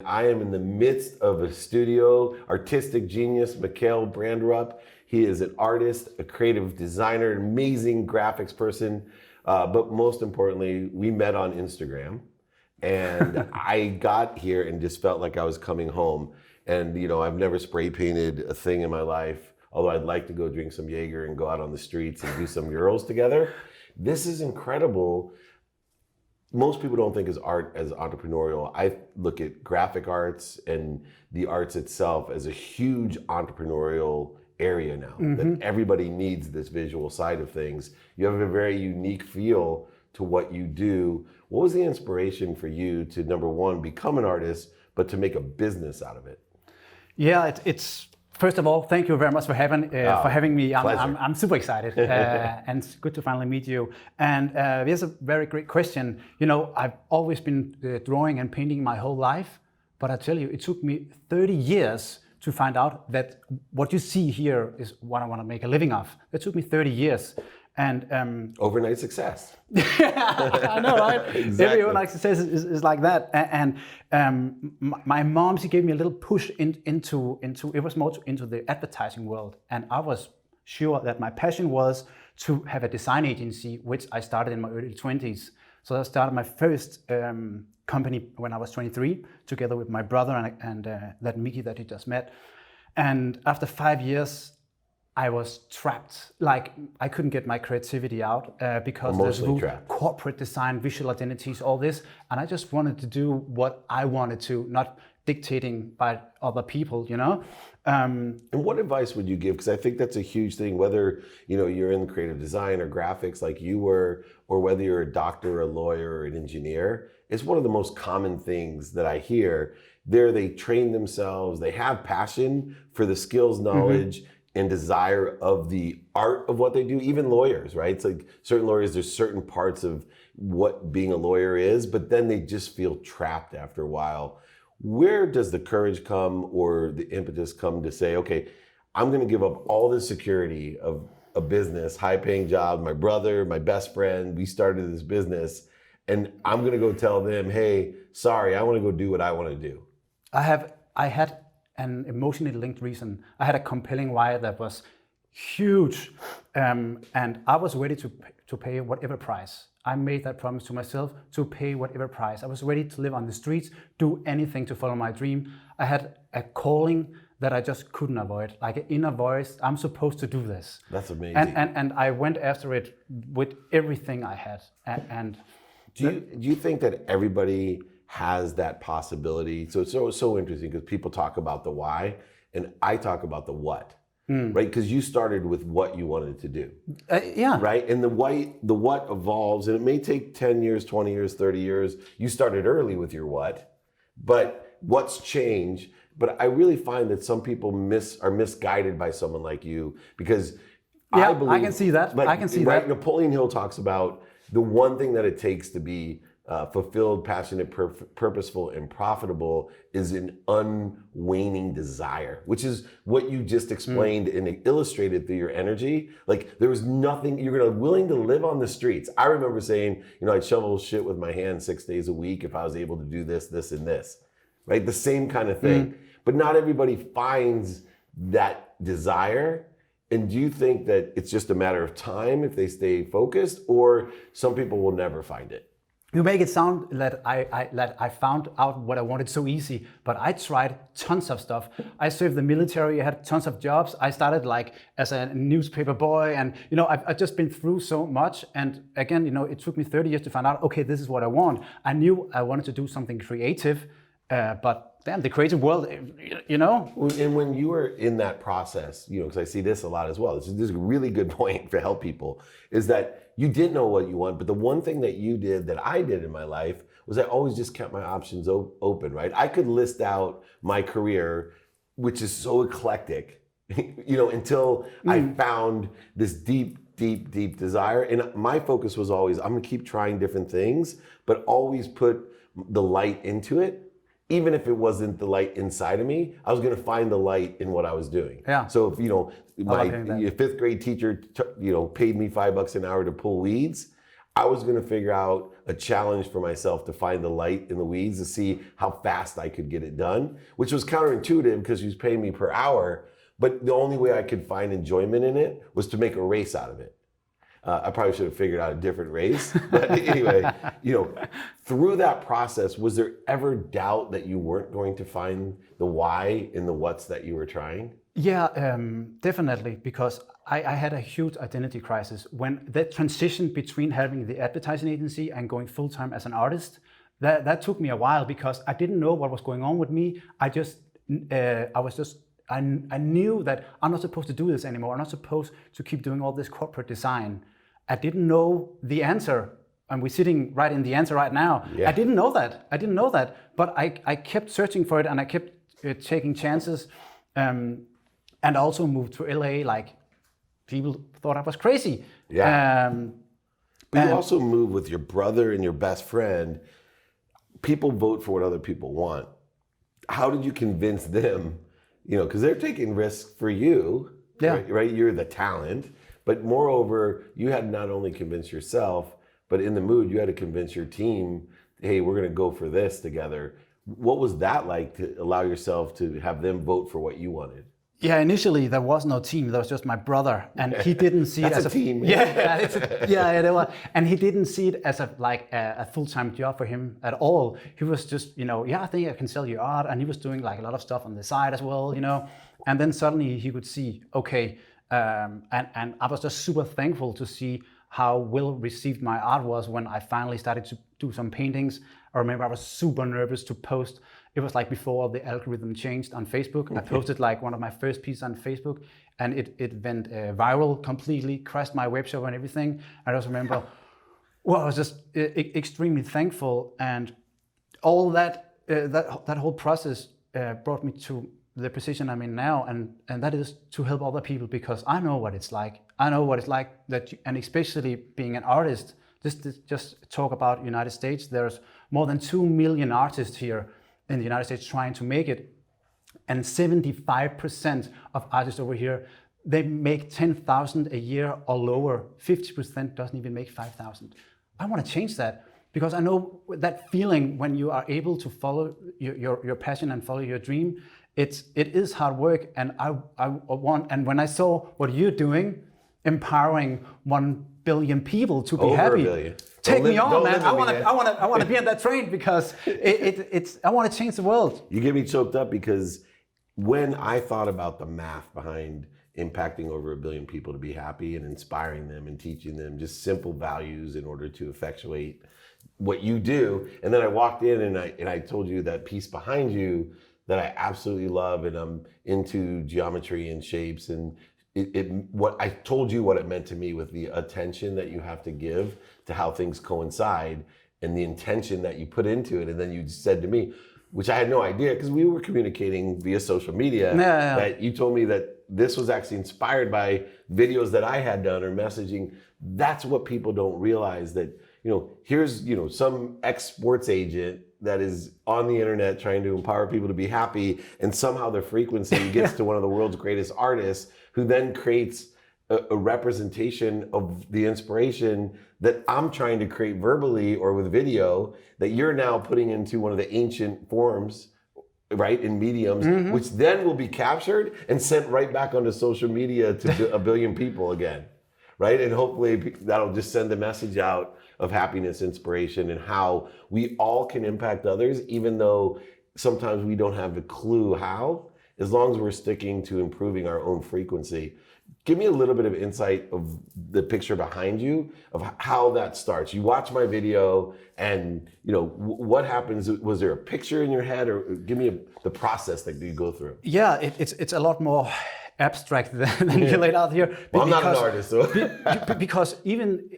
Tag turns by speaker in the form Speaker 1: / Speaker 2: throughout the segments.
Speaker 1: I am in the midst of a studio, artistic genius, Mikael Brandrup. He is an artist, a creative designer, an amazing graphics person. But most importantly, we met on Instagram. And I got here and just felt like I was coming home. And I've never spray painted a thing in my life, although I'd like to go drink some Jaeger and go out on the streets and do some murals together. This is incredible. Most people don't think of art as entrepreneurial. I look at graphic arts and the arts itself as a huge entrepreneurial area now. That everybody needs this visual side of things. You have a very unique feel to what you do. What was the inspiration for you to, number one, become an artist, but to make a business out of it?
Speaker 2: Yeah, it's first of all, thank you very much for having me. I'm super excited, and it's good to finally meet you. And here's a very great question. I've always been drawing and painting my whole life, but I tell you, it took me 30 years to find out that what you see here is what I want to make a living of. It took me 30 years. And
Speaker 1: overnight success.
Speaker 2: I know, right?
Speaker 1: Exactly.
Speaker 2: Every overnight success is like that. And my mom, she gave me a little push into it was more into the advertising world. And I was sure that my passion was to have a design agency, which I started in my early 20s. So I started my first company when I was 23, together with my brother and that Mickey that you just met. And after 5 years, I was trapped. Like, I couldn't get my creativity out because there's corporate design, visual identities, all this. And I just wanted to do what I wanted to, not dictating by other people, And
Speaker 1: what advice would you give? Because I think that's a huge thing, whether you're in creative design or graphics like you were, or whether you're a doctor, a lawyer, or an engineer. It's one of the most common things that I hear. They train themselves, they have passion for the skills, knowledge, and desire of the art of what they do. Even lawyers, right? It's like certain lawyers, there's certain parts of what being a lawyer is, but then they just feel trapped after a while. Where does the courage come or the impetus come to say, okay, I'm going to give up all the security of a business, high paying job, my brother, my best friend, we started this business, and I'm going to go tell them, hey, sorry, I want to go do what I want to do? I
Speaker 2: had an emotionally linked reason. I had a compelling why that was huge, and I was ready to pay whatever price. I made that promise to myself to pay whatever price. I was ready to live on the streets, do anything to follow my dream. I had a calling that I just couldn't avoid, like an inner voice. I'm supposed to do this.
Speaker 1: That's amazing.
Speaker 2: And I went after it with everything I had. And
Speaker 1: do you think that everybody has that possibility? So it's so interesting because people talk about the why and I talk about the what, right? Because you started with what you wanted to do.
Speaker 2: Yeah.
Speaker 1: Right? And the what evolves, and it may take 10 years, 20 years, 30 years. You started early with your what, but what's changed? But I really find that some people are misguided by someone like you, because
Speaker 2: yeah,
Speaker 1: I believe,
Speaker 2: I can see that. I can see that.
Speaker 1: Napoleon Hill talks about the one thing that it takes to be fulfilled, passionate, purposeful, and profitable is an unwaning desire, which is what you just explained and illustrated through your energy. Like, there was nothing, you're willing to live on the streets. I remember saying, I'd shovel shit with my hands 6 days a week if I was able to do this, this, and this, right? The same kind of thing. But not everybody finds that desire. And do you think that it's just a matter of time if they stay focused, or some people will never find it?
Speaker 2: You make it sound that I found out what I wanted so easy, but I tried tons of stuff. I served the military, I had tons of jobs. I started like as a newspaper boy, and I've just been through so much. And again, it took me 30 years to find out, okay, this is what I want. I knew I wanted to do something creative, but damn, the creative world,
Speaker 1: And when you were in that process, because I see this a lot as well, this is a really good point to help people, is that you didn't know what you want, but the one thing that you did that I did in my life was I always just kept my options open, right? I could list out my career, which is so eclectic, until I found this deep desire. And my focus was always, I'm gonna keep trying different things, but always put the light into it. Even if it wasn't the light inside of me, I was going to find the light in what I was doing.
Speaker 2: Yeah.
Speaker 1: So if my fifth grade teacher paid me $5 an hour to pull weeds, I was going to figure out a challenge for myself to find the light in the weeds to see how fast I could get it done, which was counterintuitive because she was paying me per hour. But the only way I could find enjoyment in it was to make a race out of it. I probably should have figured out a different race. But anyway, through that process, was there ever doubt that you weren't going to find the why in the what's that you were trying?
Speaker 2: Yeah, definitely, because I had a huge identity crisis when the transition between having the advertising agency and going full-time as an artist. That took me a while because I didn't know what was going on with me. I knew that I'm not supposed to do this anymore. I'm not supposed to keep doing all this corporate design. I didn't know the answer, and we're sitting right in the answer right now. Yeah. I didn't know that, but I kept searching for it, and I kept taking chances, and also moved to LA. Like, people thought I was crazy.
Speaker 1: Yeah. But you also moved with your brother and your best friend. People vote for what other people want. How did you convince them? Because they're taking risks for you,
Speaker 2: yeah.
Speaker 1: Right? You're the talent. But moreover, you had not only convinced yourself, but in the mood, you had to convince your team, hey, we're going to go for this together. What was that like to allow yourself to have them vote for what you wanted?
Speaker 2: Yeah, initially there was no team. There was just my brother, and he didn't see it as
Speaker 1: a team.
Speaker 2: There was, and he didn't see it as a full-time job for him at all. He was just, I think I can sell you art, and he was doing like a lot of stuff on the side as well, And then suddenly he could see, okay, and I was just super thankful to see how well received my art was when I finally started to do some paintings. I remember I was super nervous to post. It was like before the algorithm changed on Facebook. I posted like one of my first pieces on Facebook, and it went viral completely, crashed my web shop and everything. I just remember, I was just extremely thankful, and all that whole process brought me to the position I'm in now, and that is to help other people, because I know what it's like. I know what it's like and especially being an artist. Just talk about United States. There's more than 2 million artists here in the United States trying to make it, and 75% of artists over here, they make 10,000 a year or lower. 50% doesn't even make 5,000. I want to change that, because I know that feeling when you are able to follow your passion and follow your dream. It is hard work, and I want. And when I saw what you're doing, empowering 1 billion people to be
Speaker 1: Over
Speaker 2: happy.
Speaker 1: 1 billion.
Speaker 2: Take me on, man. I want to be on that train, because I want to change the world.
Speaker 1: You get me choked up, because when I thought about the math behind impacting over 1 billion people to be happy and inspiring them and teaching them just simple values in order to effectuate what you do, and then I walked in and I told you that piece behind you that I absolutely love, and I'm into geometry and shapes, and what I told you what it meant to me with the attention that you have to give to how things coincide and the intention that you put into it. And then you said to me, which I had no idea, because we were communicating via social media, that you told me that this was actually inspired by videos that I had done or messaging. That's what people don't realize, that, here's, some ex-sports agent that is on the internet trying to empower people to be happy, and somehow the frequency gets to one of the world's greatest artists, who then creates a representation of the inspiration that I'm trying to create verbally or with video, that you're now putting into one of the ancient forms, right, in mediums, which then will be captured and sent right back onto social media to 1 billion people again, right? And hopefully that'll just send the message out of happiness, inspiration, and how we all can impact others, even though sometimes we don't have the clue how, as long as we're sticking to improving our own frequency. Give me a little bit of insight of the picture behind you, of how that starts. You watch my video, and what happens? Was there a picture in your head, or give me the process that you go through?
Speaker 2: Yeah, it's a lot more abstract than you laid out here.
Speaker 1: Well, I'm not an artist, so.
Speaker 2: Because even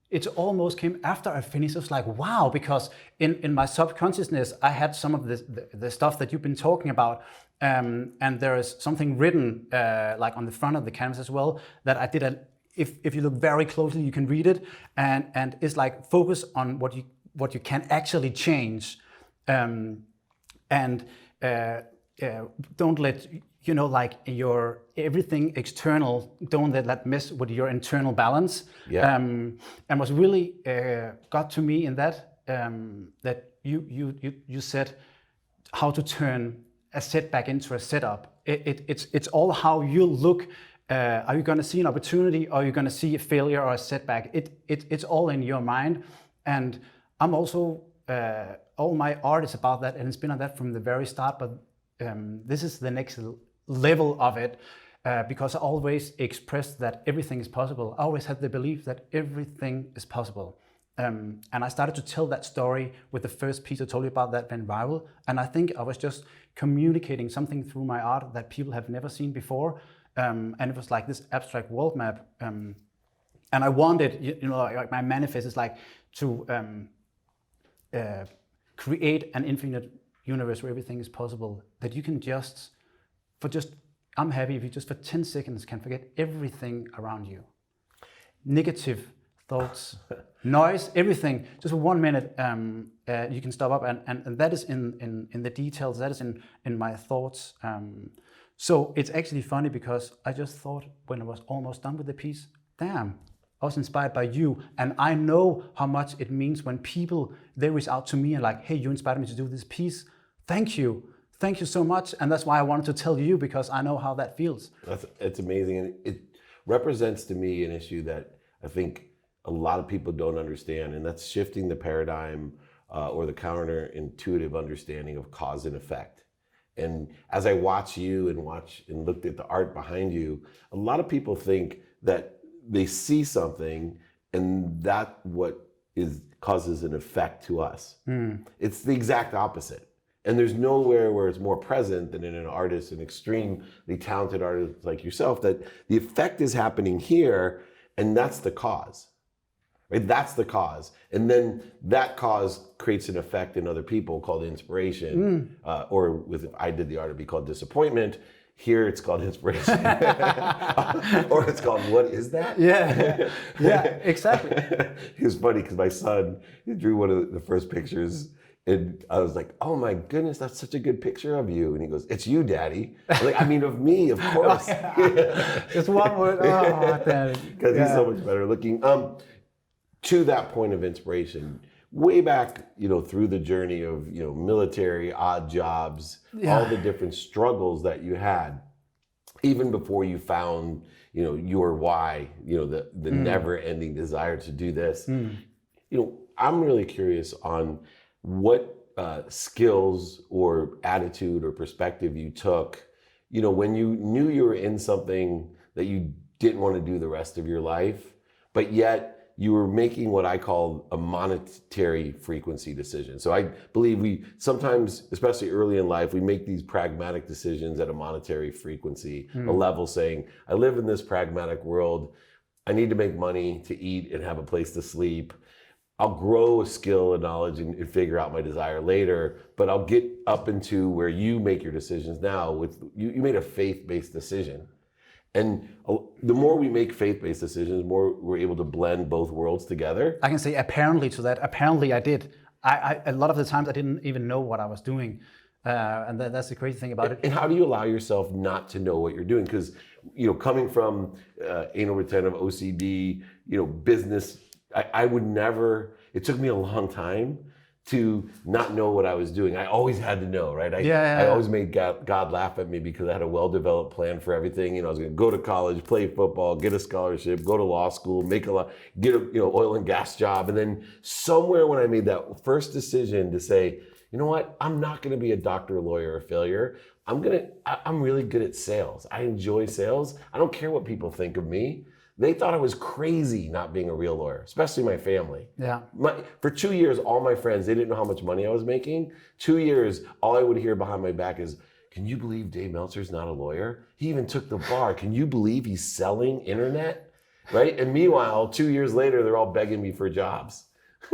Speaker 2: it almost came after I finished. It was like, wow, because in my subconsciousness, I had some of the stuff that you've been talking about. And there is something written like on the front of the canvas as well, that I did. If you look very closely, you can read it, and it's like focus on what you can actually change. don't let like your everything external. Don't let that mess with your internal balance.
Speaker 1: Yeah.
Speaker 2: And was really got to me in that that you said how to turn a setback into a setup. It's all how you look. Are you going to see an opportunity, or are you going to see a failure or a setback? It's all in your mind. And I'm also all my art is about that, and it's been on that from the very start. But this is the next level of it, because I always expressed that everything is possible. I always had the belief that everything is possible. And I started to tell that story with the first piece I told you about that went viral. And I think I was just communicating something through my art that people have never seen before. And it was like this abstract world map. And I wanted, like my manifest is like to create an infinite universe where everything is possible. That you can I'm happy if you just for 10 seconds can forget everything around you. Negative thoughts, noise, everything. Just for 1 minute, you can stop up, and that is in the details. That is in my thoughts. So it's actually funny because I just thought when I was almost done with the piece, damn, I was inspired by you, and I know how much it means when people they reach out to me and like, hey, you inspired me to do this piece. Thank you so much, and that's why I wanted to tell you, because I know how that feels.
Speaker 1: It's amazing, and it represents to me an issue that I think a lot of people don't understand, and that's shifting the paradigm or the counterintuitive understanding of cause and effect. And as I watch you and looked at the art behind you, a lot of people think that they see something and that causes an effect to us. It's the exact opposite. And there's nowhere where it's more present than in an artist, an extremely talented artist like yourself, that the effect is happening here, and that's the cause. Right? That's the cause. And then that cause creates an effect in other people called inspiration. Or I did the art, it'd be called disappointment. Here it's called inspiration. Or it's called, what is that?
Speaker 2: Yeah, exactly.
Speaker 1: It was funny because my son, he drew one of the first pictures, and I was like, oh my goodness, that's such a good picture of you. And he goes, it's you, Daddy. I'm like, I mean, of me, of course.
Speaker 2: Just one word. Oh, Daddy.
Speaker 1: Because he's so much better looking. To that point of inspiration, way back, through the journey of, military, odd jobs, all the different struggles that you had, even before you found, your why, the never-ending desire to do this. I'm really curious on what skills or attitude or perspective you took, when you knew you were in something that you didn't want to do the rest of your life, but yet you were making what I call a monetary frequency decision. So I believe we sometimes, especially early in life, we make these pragmatic decisions at a monetary frequency, a level saying, I live in this pragmatic world. I need to make money to eat and have a place to sleep. I'll grow a skill and knowledge and figure out my desire later, but I'll get up into where you make your decisions now. With you made a faith-based decision. And the more we make faith-based decisions, the more we're able to blend both worlds together.
Speaker 2: I can say apparently to that. Apparently I did. I a lot of the times I didn't even know what I was doing. And that's the crazy thing about it.
Speaker 1: And how do you allow yourself not to know what you're doing? Because, coming from anal retentive, OCD, business, I would never, it took me a long time to not know what I was doing. I always had to know, right? I always made God laugh at me because I had a well-developed plan for everything. I was going to go to college, play football, get a scholarship, go to law school, get a oil and gas job. And then somewhere when I made that first decision to say, you know what, I'm not going to be a doctor, lawyer, or failure. I'm really good at sales. I enjoy sales. I don't care what people think of me. They thought I was crazy not being a real lawyer, especially my family.
Speaker 2: Yeah.
Speaker 1: For 2 years, all my friends, they didn't know how much money I was making. 2 years, all I would hear behind my back is, can you believe Dave Meltzer's not a lawyer? He even took the bar. Can you believe he's selling internet? Right? And meanwhile, 2 years later, they're all begging me for jobs.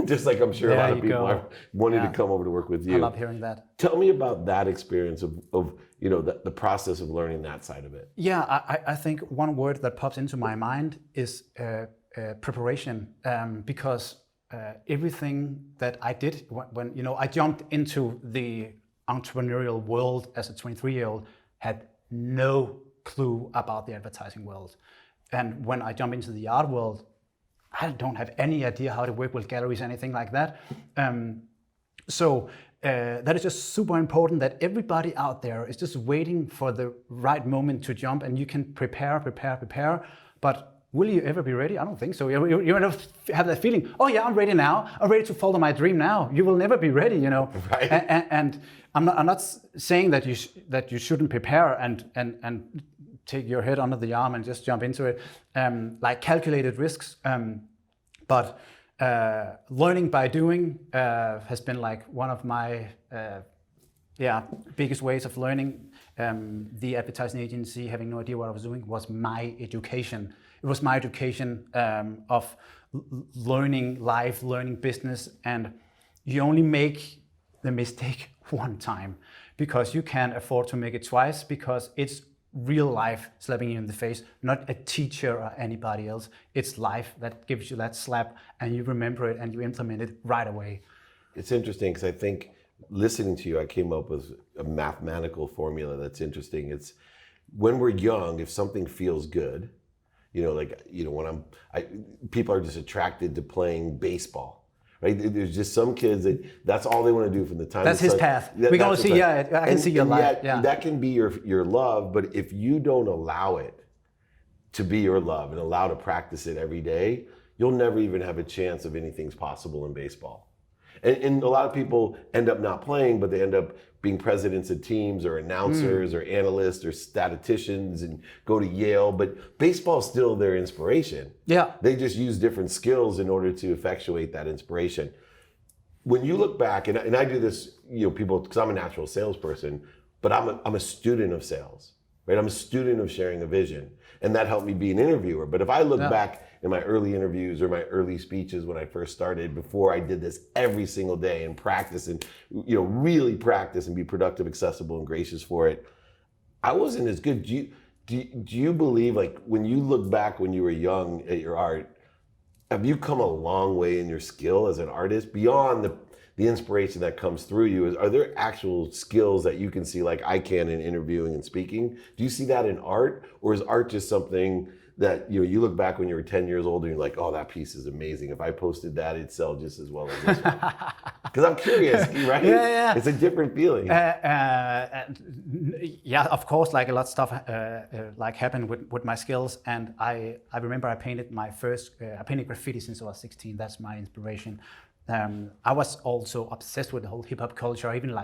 Speaker 1: Just like I'm sure a lot of people are wanting to come over to work with you.
Speaker 2: I love hearing that.
Speaker 1: Tell me about that experience of the process of learning that side of it.
Speaker 2: Yeah, I think one word that pops into my mind is preparation, because everything that I did when I jumped into the entrepreneurial world as a 23-year-old, had no clue about the advertising world. And when I jump into the art world, I don't have any idea how to work with galleries, anything like that. So that is just super important, that everybody out there is just waiting for the right moment to jump, and you can prepare. But will you ever be ready? I don't think so. You have that feeling, oh yeah, I'm ready now. I'm ready to follow my dream now. You will never be ready, you know.
Speaker 1: Right.
Speaker 2: And I'm not saying that you shouldn't prepare and take your head under the arm and just jump into it, like calculated risks. But learning by doing has been like one of my biggest ways of learning. The advertising agency, having no idea what I was doing, was my education. It was my education of learning life, learning business, and you only make the mistake one time because you can't afford to make it twice, because it's real life slapping you in the face, not a teacher or anybody else. It's life that gives you that slap, and you remember it and you implement it right away.
Speaker 1: It's interesting because I think listening to you, I came up with a mathematical formula that's interesting. It's when we're young, if something feels good, when people are just attracted to playing baseball. Right? There's just some kids that's all they want to do from the time.
Speaker 2: That's his path. We're going to see. Yeah, I can see your life.
Speaker 1: Yeah, that can be your love. But if you don't allow it to be your love and allow to practice it every day, you'll never even have a chance of anything's possible in baseball. And a lot of people end up not playing, but they end up being presidents of teams or announcers or analysts or statisticians and go to Yale. But baseball is still their inspiration.
Speaker 2: Yeah.
Speaker 1: They just use different skills in order to effectuate that inspiration. When you look back, and I do this, people, because I'm a natural salesperson, but I'm a student of sales, right? I'm a student of sharing a vision, and that helped me be an interviewer. But if I look back in my early interviews or my early speeches when I first started, before I did this every single day and practice and really practice and be productive, accessible, and gracious for it, I wasn't as good. Do you believe, like, when you look back when you were young at your art, have you come a long way in your skill as an artist beyond the inspiration that comes through you? Are there actual skills that you can see, like I can, in interviewing and speaking? Do you see that in art, or is art just something that you look back when you were 10 years old and you're like, oh, that piece is amazing. If I posted that, it'd sell just as well as this one? Because I'm curious, right?
Speaker 2: Yeah.
Speaker 1: It's a different feeling.
Speaker 2: Yeah, of course, like a lot of stuff like happened with my skills. And I remember I painted my first, I painted graffiti since I was 16. That's my inspiration. I was also obsessed with the whole hip hop culture. I even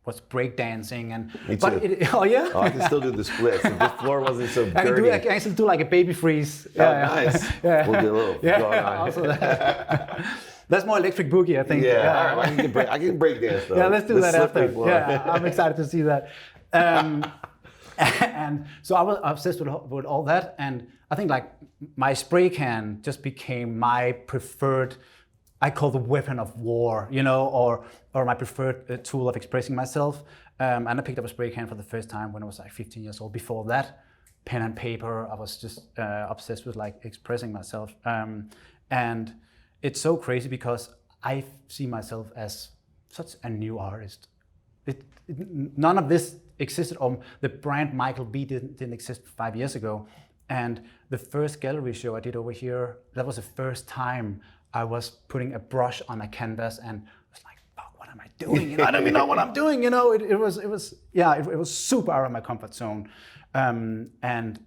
Speaker 2: was breakdancing and.
Speaker 1: Me too.
Speaker 2: Oh yeah.
Speaker 1: Oh, I can still do the splits. If the floor wasn't so dirty.
Speaker 2: I can still do like a baby freeze.
Speaker 1: Nice.
Speaker 2: Yeah.
Speaker 1: We'll do a little.
Speaker 2: Yeah. Also that. That's more electric boogie, I think.
Speaker 1: Yeah. All right. I can break dance though.
Speaker 2: Yeah, let's do that after.
Speaker 1: Floor.
Speaker 2: Yeah, I'm excited to see that. And so I was obsessed with all that, and I think like my spray can just became my preferred. I call the weapon of war, or my preferred tool of expressing myself. And I picked up a spray can for the first time when I was like 15 years old. Before that, pen and paper. I was just obsessed with like expressing myself. And it's so crazy because I see myself as such a new artist. None of this existed, or the brand Michael B didn't exist 5 years ago. And the first gallery show I did over here, that was the first time I was putting a brush on a canvas and was like, fuck, what am I doing? I don't even know what I'm doing. It was super out of my comfort zone. And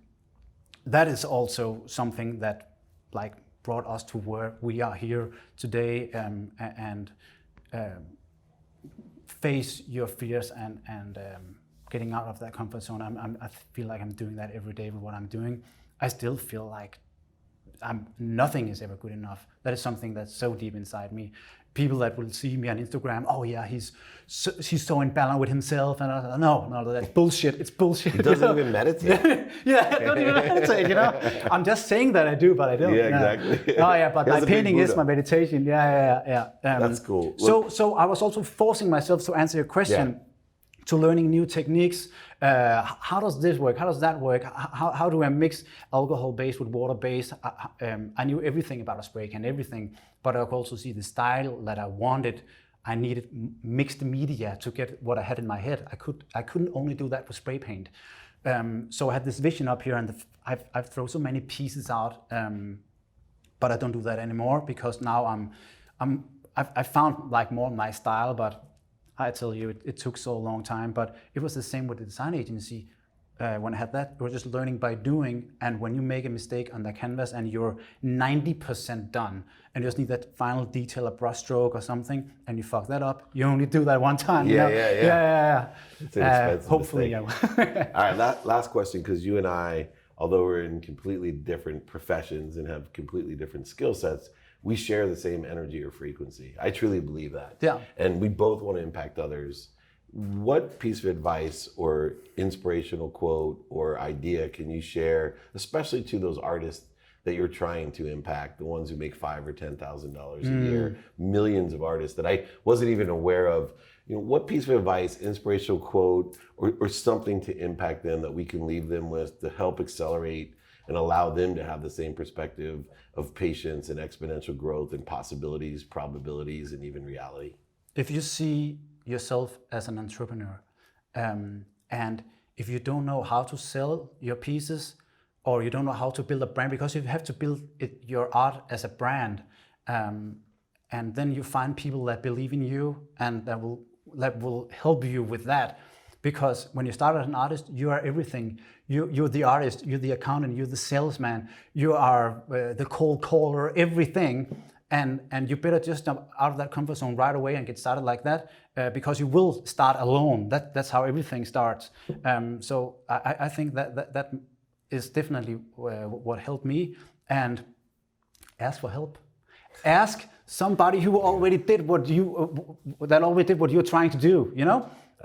Speaker 2: that is also something that like brought us to where we are here today, and face your fears and getting out of that comfort zone. I feel like I'm doing that every day with what I'm doing. I still feel like nothing is ever good enough. That is something that's so deep inside me. People that will see me on Instagram, oh yeah, he's so in balance with himself, and I no, that's bullshit. It's bullshit.
Speaker 1: He doesn't even meditate.
Speaker 2: Yeah, I don't even meditate. I'm just saying that I do, but I don't.
Speaker 1: Yeah, exactly.
Speaker 2: Oh yeah, but my painting is my meditation. Yeah.
Speaker 1: That's cool.
Speaker 2: So I was also forcing myself to answer your question. To learning new techniques. How does this work? How does that work? How do I mix alcohol base with water base? I knew everything about a spray can, everything, but I could also see the style that I wanted. I needed mixed media to get what I had in my head. I couldn't only do that with spray paint. So I had this vision up here, and I've thrown so many pieces out, but I don't do that anymore because now I found like more my style. But I tell you, it took so long time. But it was the same with the design agency. When I had that, we were just learning by doing. And when you make a mistake on the canvas and you're 90% done, and you just need that final detail, a brush stroke or something, and you fuck that up, you only do that one time.
Speaker 1: Yeah. It's an expensive
Speaker 2: hopefully,
Speaker 1: mistake. All right, last question, because you and I, although we're in completely different professions and have completely different skill sets, we share the same energy or frequency. I truly believe that.
Speaker 2: Yeah.
Speaker 1: And we both want to impact others. What piece of advice or inspirational quote or idea can you share, especially to those artists that you're trying to impact, the ones who make $5,000 or $10,000 a year, millions of artists that I wasn't even aware of? What piece of advice, inspirational quote, or something to impact them that we can leave them with to help accelerate and allow them to have the same perspective of patience and exponential growth and possibilities, probabilities, and even reality?
Speaker 2: If you see yourself as an entrepreneur, and if you don't know how to sell your pieces, or you don't know how to build a brand, because you have to build your art as a brand, and then you find people that believe in you and that will help you with that. Because when you start as an artist, you are everything. You're the artist, you're the accountant, you're the salesman, you are the cold caller, everything. And you better just jump out of that comfort zone right away and get started like that, because you will start alone. That's how everything starts. So I think that is definitely what helped me. And ask for help. Ask somebody who already did what you're trying to do.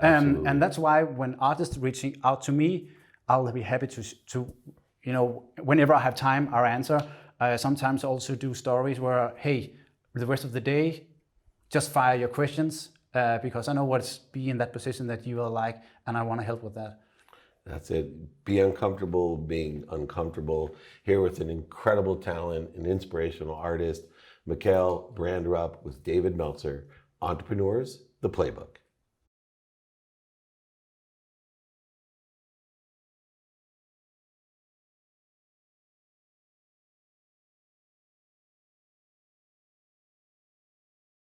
Speaker 2: And that's why when artists reaching out to me, I'll be happy to whenever I have time, I'll answer. I sometimes also do stories where, hey, the rest of the day, just fire your questions, because I know what's be in that position that you are like, and I want to help with that.
Speaker 1: That's it. Be uncomfortable being uncomfortable. Here with an incredible talent, an inspirational artist, Mikael Brandrup with David Meltzer, Entrepreneurs, The Playbook.